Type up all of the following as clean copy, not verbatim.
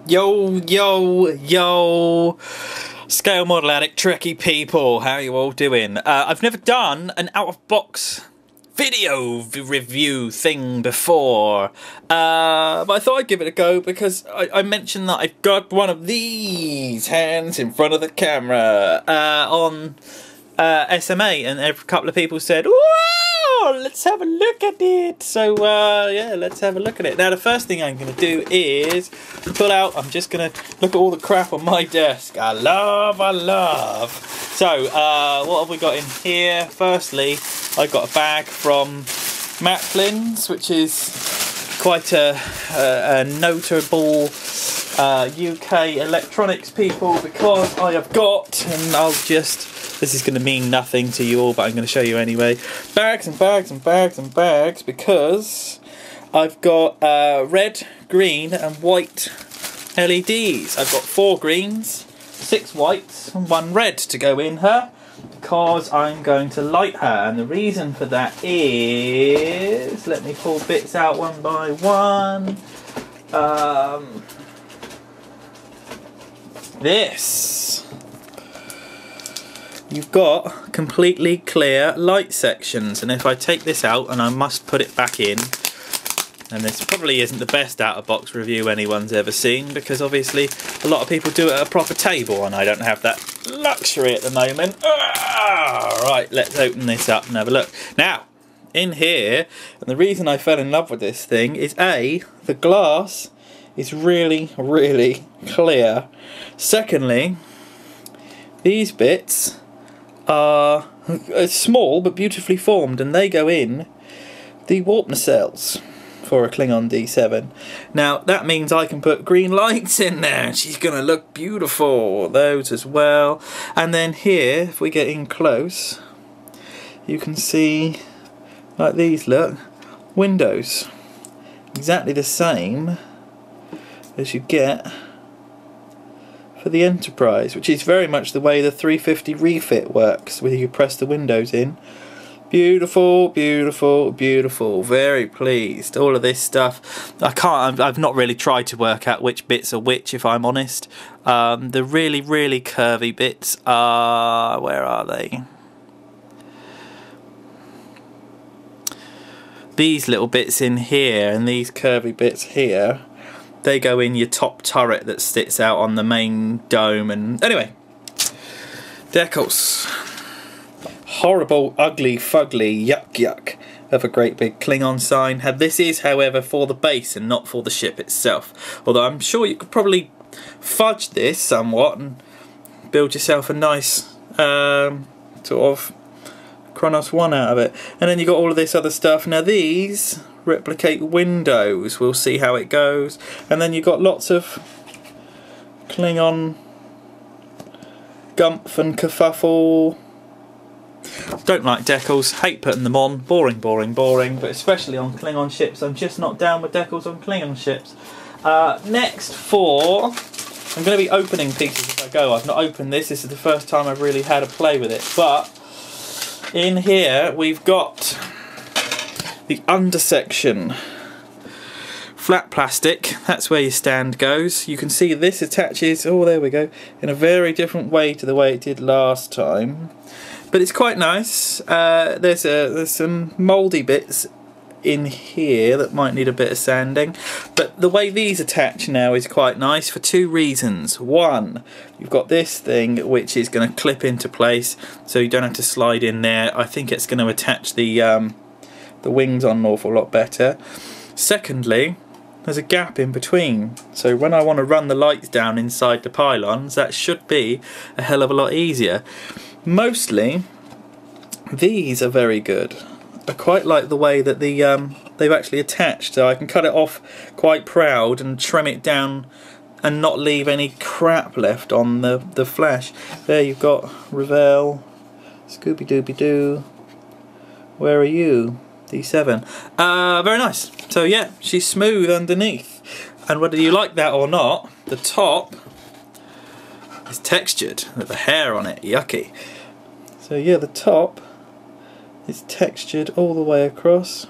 Yo, yo, yo, Scale Model Addict Trekkie people, how are you all doing? I've never done an out-of-box video review thing before, but I thought I'd give it a go because I mentioned that I've got one of these hands in front of the camera on SMA, and a couple of people said, "Wow, let's have a look at it." So yeah, let's have a look at it. Now the first thing I'm going to do is pull out, I'm just going to look at all the crap on my desk. I love. So what have we got in here? Firstly, I got a bag from Macklin's, which is quite a notable UK electronics people, because I have got, and this is going to mean nothing to you all, but I'm going to show you anyway, bags and bags and bags and bags, because I've got red, green and white LEDs. I've got 4 greens, 6 whites and 1 red to go in her, because I'm going to light her. And the reason for that is, let me pull bits out one by one. This. You've got completely clear light sections, and if I take this out, and I must put it back in, and this probably isn't the best out-of-box review anyone's ever seen, because obviously a lot of people do it at a proper table and I don't have that luxury at the moment. Right, let's open this up and have a look. Now, in here, and the reason I fell in love with this thing is A, the glass is really, really clear. Secondly, these bits are small but beautifully formed, and they go in the warp nacelles for a Klingon D7. Now that means I can put green lights in there, and she's gonna look beautiful. Those as well. And then here, if we get in close, you can see, like these, look, windows, exactly the same as you get for the Enterprise, which is very much the way the 350 refit works, where you press the windows in. Beautiful, beautiful, beautiful. Very pleased. All of this stuff, I've not really tried to work out which bits are which, if I'm honest. The really, really curvy bits are, where are they? These little bits in here, and these curvy bits here, they go in your top turret that sits out on the main dome. And anyway, Decals. Horrible, ugly, fugly, yuck of a great big Klingon sign. This is, however, for the base and not for the ship itself. Although I'm sure you could probably fudge this somewhat and build yourself a nice sort of Kronos 1 out of it. And then you got all of this other stuff. Now these replicate windows. We'll see how it goes. And then you got lots of Klingon gumph and kerfuffle. Don't like decals, hate putting them on, boring, but especially on Klingon ships. I'm just not down with decals on Klingon ships. Next I'm going to be opening pieces as I go. I've not opened this is the first time I've really had a play with it, but in here we've got the undersection. Flat plastic, that's where your stand goes. You can see this attaches, oh there we go, in a very different way to the way it did last time. But it's quite nice. There's some mouldy bits in here that might need a bit of sanding. But the way these attach now is quite nice for 2 reasons. One, you've got this thing which is going to clip into place, so you don't have to slide in there. I think it's going to attach the wings on an awful lot better. Secondly, there's a gap in between, so when I want to run the lights down inside the pylons, that should be a hell of a lot easier. Mostly, these are very good. I quite like the way that they've actually attached, so I can cut it off quite proud and trim it down and not leave any crap left on the flash. There you've got Revell, Scooby-Dooby-Doo. Where are you? D7. Very nice. So yeah, she's smooth underneath. And whether you like that or not, the top is textured with the hair on it. Yucky. So yeah, the top is textured all the way across.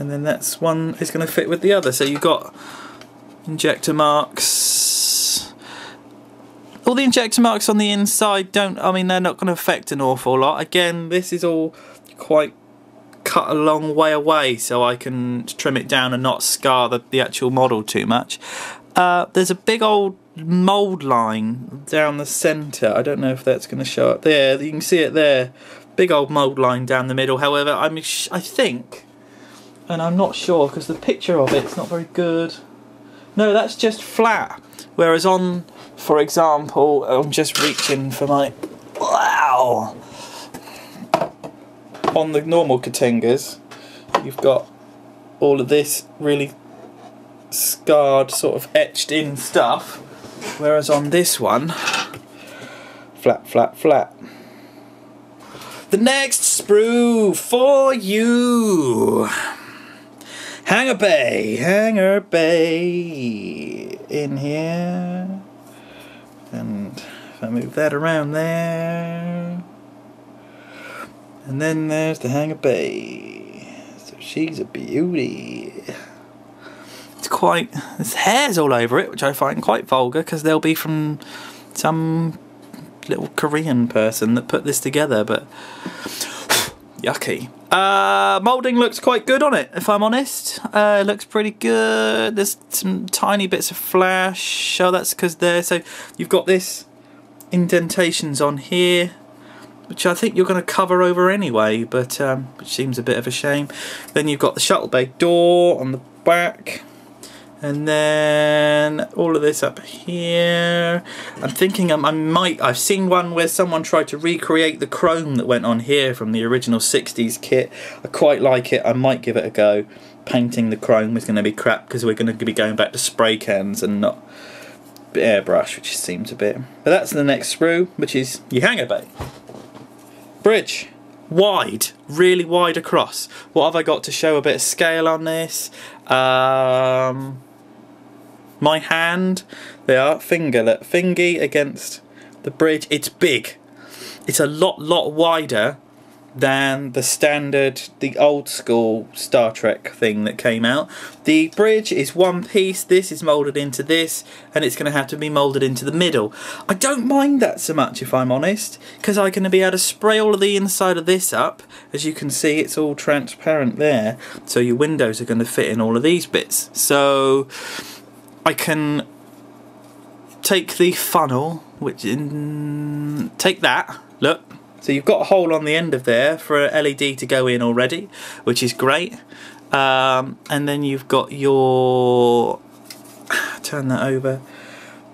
and then that's one is going to fit with the other. So you've got injector marks. All the injector marks on the inside don't, I mean, they're not going to affect an awful lot. Again, this is all quite cut a long way away, so I can trim it down and not scar the actual model too much. There's a big old mould line down the centre. I don't know if that's going to show up there. You can see it there. Big old mould line down the middle. However, I think, and I'm not sure because the picture of it's not very good. No, that's just flat. Whereas on, for example, I'm just reaching for my, wow. On the normal Katingas, you've got all of this really scarred, sort of etched in stuff. Whereas on this one, flat, flat, flat. The next sprue for you. Hanger bay in here, and if I move that around there, and then there's the hanger bay. So she's a beauty. It's quite, there's hairs all over it, which I find quite vulgar because they'll be from some little Korean person that put this together, but yucky. Moulding looks quite good on it, if I'm honest. It looks pretty good. There's some tiny bits of flash. Oh, that's because there. So you've got this indentations on here, which I think you're going to cover over anyway, but which seems a bit of a shame. Then you've got the shuttle bay door on the back. And then all of this up here. I'm thinking I've seen one where someone tried to recreate the chrome that went on here from the original 60s kit. I quite like it. I might give it a go. Painting the chrome is going to be crap because we're going to be going back to spray cans and not airbrush, which seems a bit. But that's the next sprue, which is your hanger bay. Bridge. Wide, really wide across. What have I got to show a bit of scale on this? My hand, they are fingy against the bridge. It's big. It's a lot wider than the standard, the old school Star Trek thing that came out. The bridge is one piece. This is moulded into this, and it's going to have to be moulded into the middle. I don't mind that so much, if I'm honest, because I'm going to be able to spray all of the inside of this up. As you can see, it's all transparent there, so your windows are going to fit in all of these bits. So I can take the funnel, take that, look. So you've got a hole on the end of there for an LED to go in already, which is great. And then you've got your, turn that over,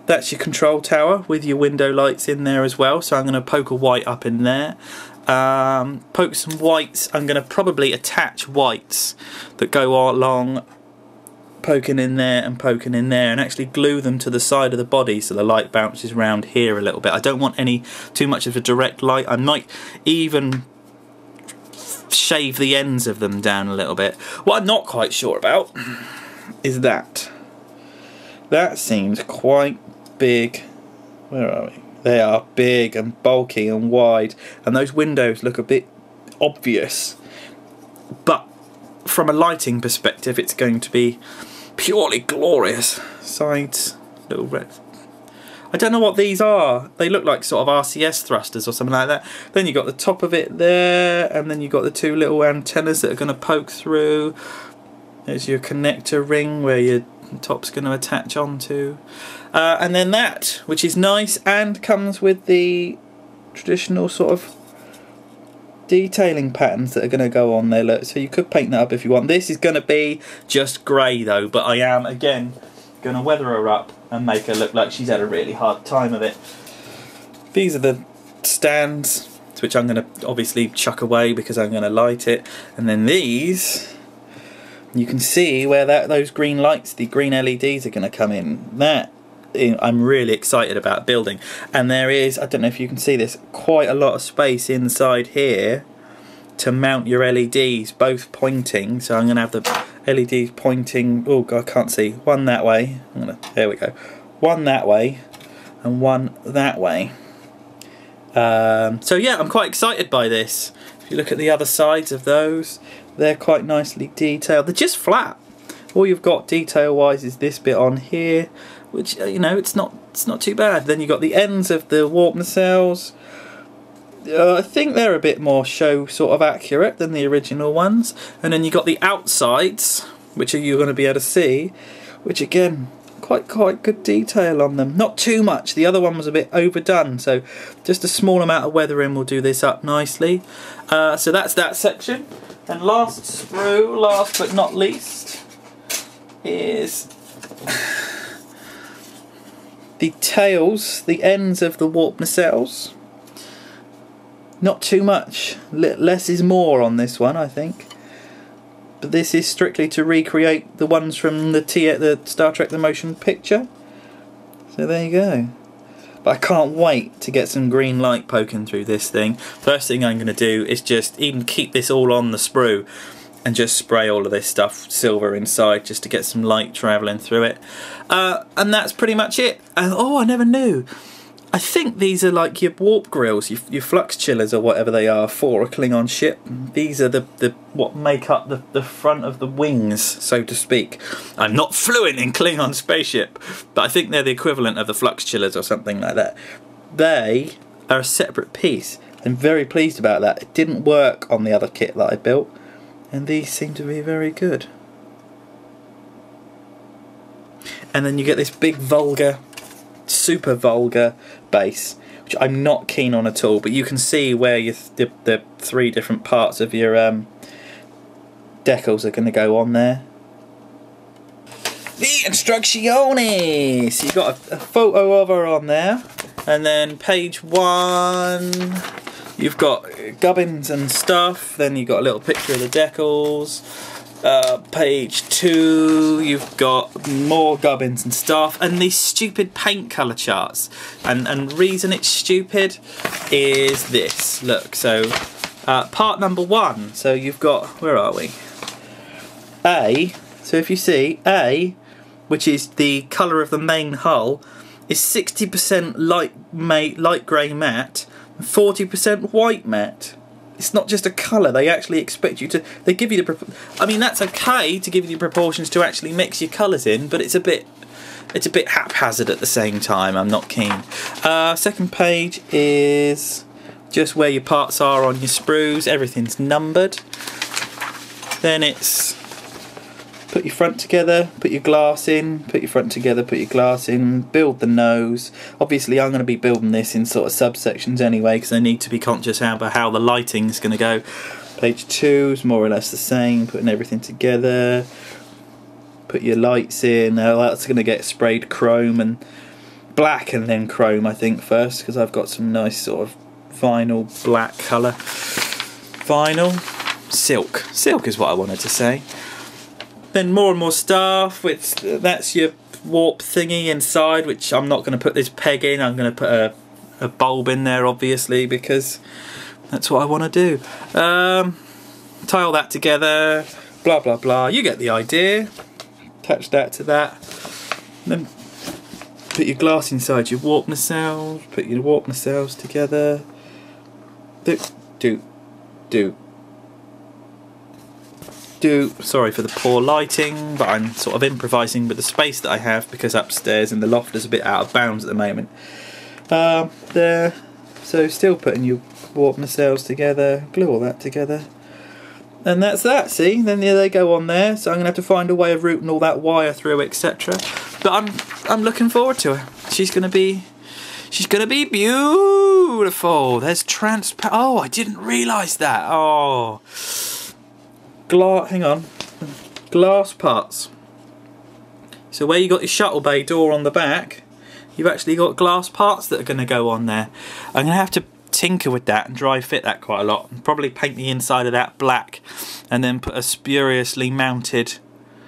that's your control tower with your window lights in there as well. So I'm going to poke a white up in there. Poke some whites. I'm going to probably attach whites that go along, poking in there and poking in there, and actually glue them to the side of the body so the light bounces around here a little bit. I don't want too much of a direct light. I might even shave the ends of them down a little bit. What I'm not quite sure about is that seems quite big. Where are we? They are big and bulky and wide, and those windows look a bit obvious, but from a lighting perspective it's going to be purely glorious. Sides, little red. I don't know what these are. They look like sort of RCS thrusters or something like that. Then you've got the top of it there, and then you've got the two little antennas that are going to poke through. There's your connector ring where your top's going to attach onto. And then that, which is nice and comes with the traditional sort of detailing patterns that are going to go on there. Look, so you could paint that up if you want. This is going to be just grey though, but I am again going to weather her up and make her look like she's had a really hard time of it. These are the stands, which I'm going to obviously chuck away because I'm going to light it. And then these, you can see where those green lights, the green LEDs are going to come in. That I'm really excited about building. And there is, I don't know if you can see this, quite a lot of space inside here to mount your LEDs, both pointing. So I'm going to have the LEDs pointing, oh God, I can't see, one that way, there we go, one that way and one that way. So yeah, I'm quite excited by this. If you look at the other sides of those, They're quite nicely detailed. They're just flat. All you've got detail-wise is this bit on here, which, you know, it's not too bad. Then you've got the ends of the warp nacelles. I think they're a bit more show sort of accurate than the original ones. And then you've got the outsides, which you're going to be able to see, which again, quite good detail on them. Not too much. The other one was a bit overdone, so just a small amount of weathering will do this up nicely. So that's that section. And last sprue, last but not least, is the tails, the ends of the warp nacelles. Not too much, less is more on this one, I think. But this is strictly to recreate the ones from the Star Trek The Motion Picture. So there you go. But I can't wait to get some green light poking through this thing. First thing I'm going to do is just even keep this all on the sprue and just spray all of this stuff silver inside just to get some light travelling through it. And that's pretty much it. And, oh, I never knew. I think these are like your warp grills, your flux chillers or whatever they are for a Klingon ship. These are the what make up the front of the wings, so to speak. I'm not fluent in Klingon spaceship, but I think they're the equivalent of the flux chillers or something like that. They are a separate piece. I'm very pleased about that. It didn't work on the other kit that I built, and these seem to be very good. And then you get this big vulgar, super vulgar base, which I'm not keen on at all, but you can see where the three different parts of your decals are going to go on there. The instrucciones! You've got a photo of her on there, and then page 1 you've got gubbins and stuff, then you've got a little picture of the decals. Page 2 you've got more gubbins and stuff, and these stupid paint colour charts, and reason it's stupid is this. Look, so part number 1, so you've got, where are we, A, so if you see A, which is the colour of the main hull, is 60% light grey matte and 40% white matte. It's not just a colour, they actually expect you to, they give you the, I mean that's okay to give you the proportions to actually mix your colours in, but it's a bit haphazard at the same time. I'm not keen. Second page is just where your parts are on your sprues, everything's numbered. Then it's put your front together, put your glass in, put your front together, put your glass in, build the nose. Obviously I'm going to be building this in sort of subsections anyway, because I need to be conscious about how the lighting's going to go. Page 2 is more or less the same, putting everything together. Put your lights in. Now that's going to get sprayed chrome and black, and then chrome I think first, because I've got some nice sort of vinyl black colour. Vinyl? Silk is what I wanted to say. Then more and more stuff, which that's your warp thingy inside, which I'm not going to put this peg in. I'm going to put a bulb in there, obviously, because that's what I want to do. Tie all that together, blah blah blah. You get the idea. Attach that to that. Then put your glass inside your warp nacelles. Put your warp nacelles together. Sorry for the poor lighting, but I'm sort of improvising with the space that I have, because upstairs in the loft is a bit out of bounds at the moment. There, so still putting your warp nacelles together, glue all that together, and that's that. See, then they go on there. So I'm gonna have to find a way of routing all that wire through, etc. But I'm looking forward to her. She's gonna be beautiful. There's transparent. Oh, I didn't realise that. Oh. Hang on, glass parts. So where you got your shuttle bay door on the back, you've actually got glass parts that are going to go on there. I'm going to have to tinker with that and dry fit that quite a lot, and probably paint the inside of that black, and then put a spuriously mounted,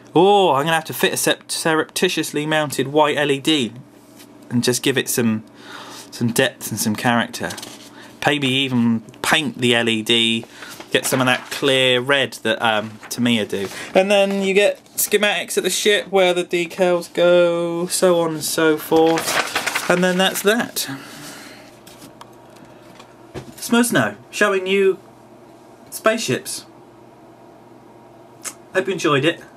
I'm going to have to fit a surreptitiously mounted white LED and just give it some depth and some character. Maybe even paint the LED, get some of that clear red that Tamiya do. And then you get schematics of the ship, where the decals go, so on and so forth. And then that's that. Smosno, showing you spaceships. Hope you enjoyed it.